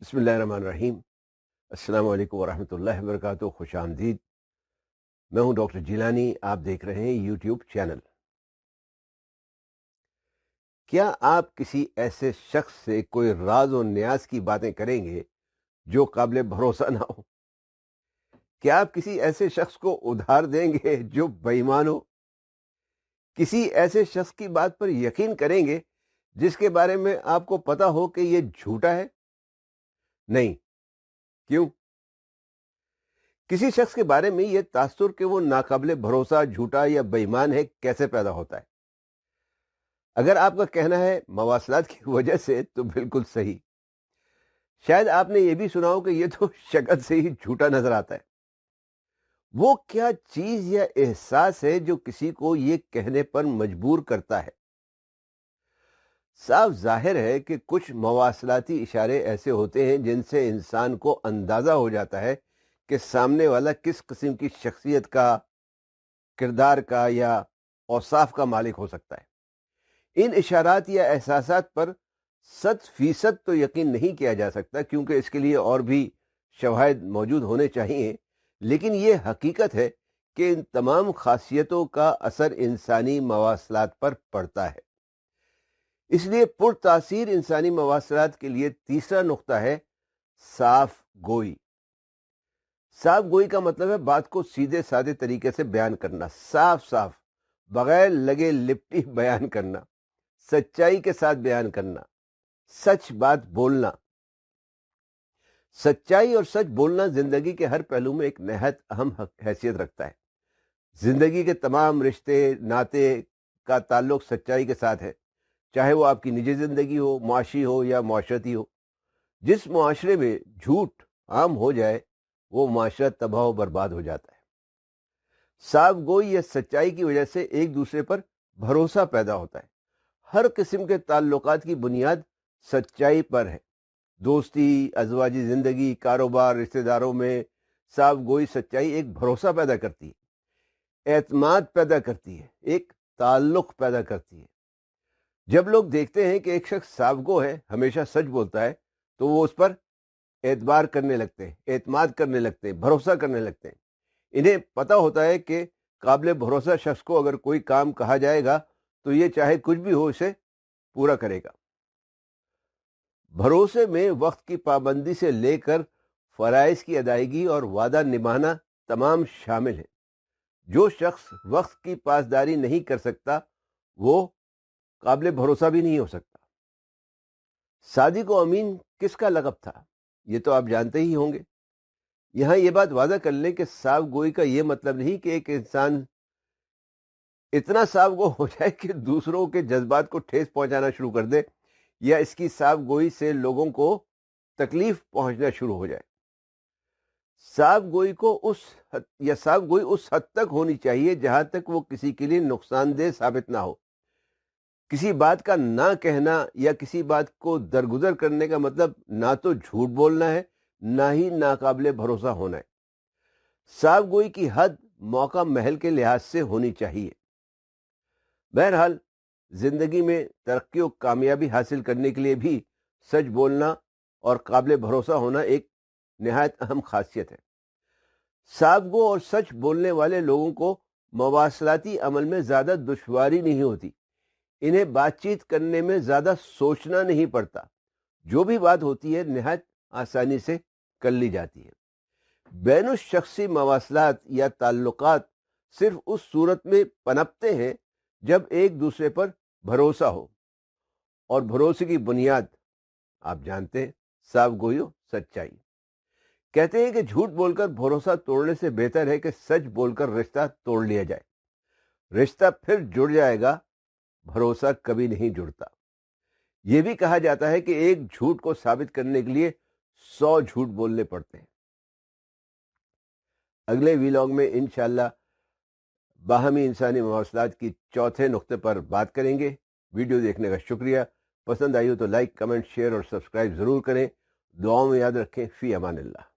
بسم اللہ الرحمن الرحیم۔ السلام علیکم ورحمۃ اللہ وبرکاتہ۔ خوش آمدید۔ میں ہوں ڈاکٹر جیلانی، آپ دیکھ رہے ہیں یوٹیوب چینل۔ کیا آپ کسی ایسے شخص سے کوئی راز و نیاز کی باتیں کریں گے جو قابل بھروسہ نہ ہو؟ کیا آپ کسی ایسے شخص کو ادھار دیں گے جو بے ایمان ہو؟ کسی ایسے شخص کی بات پر یقین کریں گے جس کے بارے میں آپ کو پتا ہو کہ یہ جھوٹا ہے؟ نہیں۔ کیوں؟ کسی شخص کے بارے میں یہ تاثر کہ وہ ناقابل بھروسہ، جھوٹا یا بے ایمان ہے کیسے پیدا ہوتا ہے؟ اگر آپ کا کہنا ہے مواصلات کی وجہ سے تو بالکل صحیح۔ شاید آپ نے یہ بھی سنا ہو کہ یہ تو شکل سے ہی جھوٹا نظر آتا ہے۔ وہ کیا چیز یا احساس ہے جو کسی کو یہ کہنے پر مجبور کرتا ہے؟ صاف ظاہر ہے کہ کچھ مواصلاتی اشارے ایسے ہوتے ہیں جن سے انسان کو اندازہ ہو جاتا ہے کہ سامنے والا کس قسم کی شخصیت کا، کردار کا یا اوصاف کا مالک ہو سکتا ہے۔ ان اشارات یا احساسات پر 100% تو یقین نہیں کیا جا سکتا کیونکہ اس کے لیے اور بھی شواہد موجود ہونے چاہیے، لیکن یہ حقیقت ہے کہ ان تمام خاصیتوں کا اثر انسانی مواصلات پر پڑتا ہے۔ اس لیے پرتاثیر انسانی مواصلات کے لیے تیسرا نقطہ ہے صاف گوئی۔ صاف گوئی کا مطلب ہے بات کو سیدھے سادے طریقے سے بیان کرنا، صاف صاف، بغیر لگے لپٹی بیان کرنا، سچائی کے ساتھ بیان کرنا، سچ بات بولنا۔ سچائی اور سچ بولنا زندگی کے ہر پہلو میں ایک نہایت اہم حیثیت رکھتا ہے۔ زندگی کے تمام رشتے ناطے کا تعلق سچائی کے ساتھ ہے، چاہے وہ آپ کی نجی زندگی ہو، معاشی ہو یا معاشرتی ہو۔ جس معاشرے میں جھوٹ عام ہو جائے وہ معاشرہ تباہ و برباد ہو جاتا ہے۔ صاف گوئی یا سچائی کی وجہ سے ایک دوسرے پر بھروسہ پیدا ہوتا ہے۔ ہر قسم کے تعلقات کی بنیاد سچائی پر ہے۔ دوستی، ازواجی زندگی، کاروبار، رشتہ داروں میں صاف گوئی سچائی ایک بھروسہ پیدا کرتی ہے، اعتماد پیدا کرتی ہے، ایک تعلق پیدا کرتی ہے۔ جب لوگ دیکھتے ہیں کہ ایک شخص صاف گو ہے، ہمیشہ سچ بولتا ہے، تو وہ اس پر اعتبار کرنے لگتے ہیں، اعتماد کرنے لگتے ہیں، بھروسہ کرنے لگتے ہیں۔ انہیں پتہ ہوتا ہے کہ قابل بھروسہ شخص کو اگر کوئی کام کہا جائے گا تو یہ چاہے کچھ بھی ہو اسے پورا کرے گا۔ بھروسے میں وقت کی پابندی سے لے کر فرائض کی ادائیگی اور وعدہ نبھانا تمام شامل ہیں۔ جو شخص وقت کی پاسداری نہیں کر سکتا وہ قابل بھروسہ بھی نہیں ہو سکتا۔ صادق و امین کس کا لقب تھا یہ تو آپ جانتے ہی ہوں گے۔ یہاں یہ بات واضح کر لیں کہ صاف گوئی کا یہ مطلب نہیں کہ ایک انسان اتنا صاف گو ہو جائے کہ دوسروں کے جذبات کو ٹھیس پہنچانا شروع کر دے یا اس کی صاف گوئی سے لوگوں کو تکلیف پہنچنا شروع ہو جائے۔ صاف گوئی اس حد تک ہونی چاہیے جہاں تک وہ کسی کے لیے نقصان دہ ثابت نہ ہو۔ کسی بات کا نہ کہنا یا کسی بات کو درگزر کرنے کا مطلب نہ تو جھوٹ بولنا ہے، نہ ہی ناقابل بھروسہ ہونا ہے۔ صاف گوئی کی حد موقع محل کے لحاظ سے ہونی چاہیے۔ بہرحال زندگی میں ترقی و کامیابی حاصل کرنے کے لیے بھی سچ بولنا اور قابل بھروسہ ہونا ایک نہایت اہم خاصیت ہے۔ صاف گو اور سچ بولنے والے لوگوں کو مواصلاتی عمل میں زیادہ دشواری نہیں ہوتی۔ انہیں بات چیت کرنے میں زیادہ سوچنا نہیں پڑتا۔ جو بھی بات ہوتی ہے نہایت آسانی سے کر لی جاتی ہے۔ بین الشخصی مواصلات یا تعلقات صرف اس صورت میں پنپتے ہیں جب ایک دوسرے پر بھروسہ ہو، اور بھروسے کی بنیاد آپ جانتے ہیں صاف گوئی و سچائی۔ کہتے ہیں کہ جھوٹ بول کر بھروسہ توڑنے سے بہتر ہے کہ سچ بول کر رشتہ توڑ لیا جائے۔ رشتہ پھر جڑ جائے گا، بھروسہ کبھی نہیں جڑتا۔ یہ بھی کہا جاتا ہے کہ ایک جھوٹ کو ثابت کرنے کے لیے 100 جھوٹ بولنے پڑتے ہیں۔ اگلے ویلاگ میں انشاءاللہ باہمی انسانی مواصلات کی چوتھے نقطے پر بات کریں گے۔ ویڈیو دیکھنے کا شکریہ۔ پسند آئی ہو تو لائک، کمنٹ، شیئر اور سبسکرائب ضرور کریں۔ دعاؤں میں یاد رکھیں۔ فی امان اللہ۔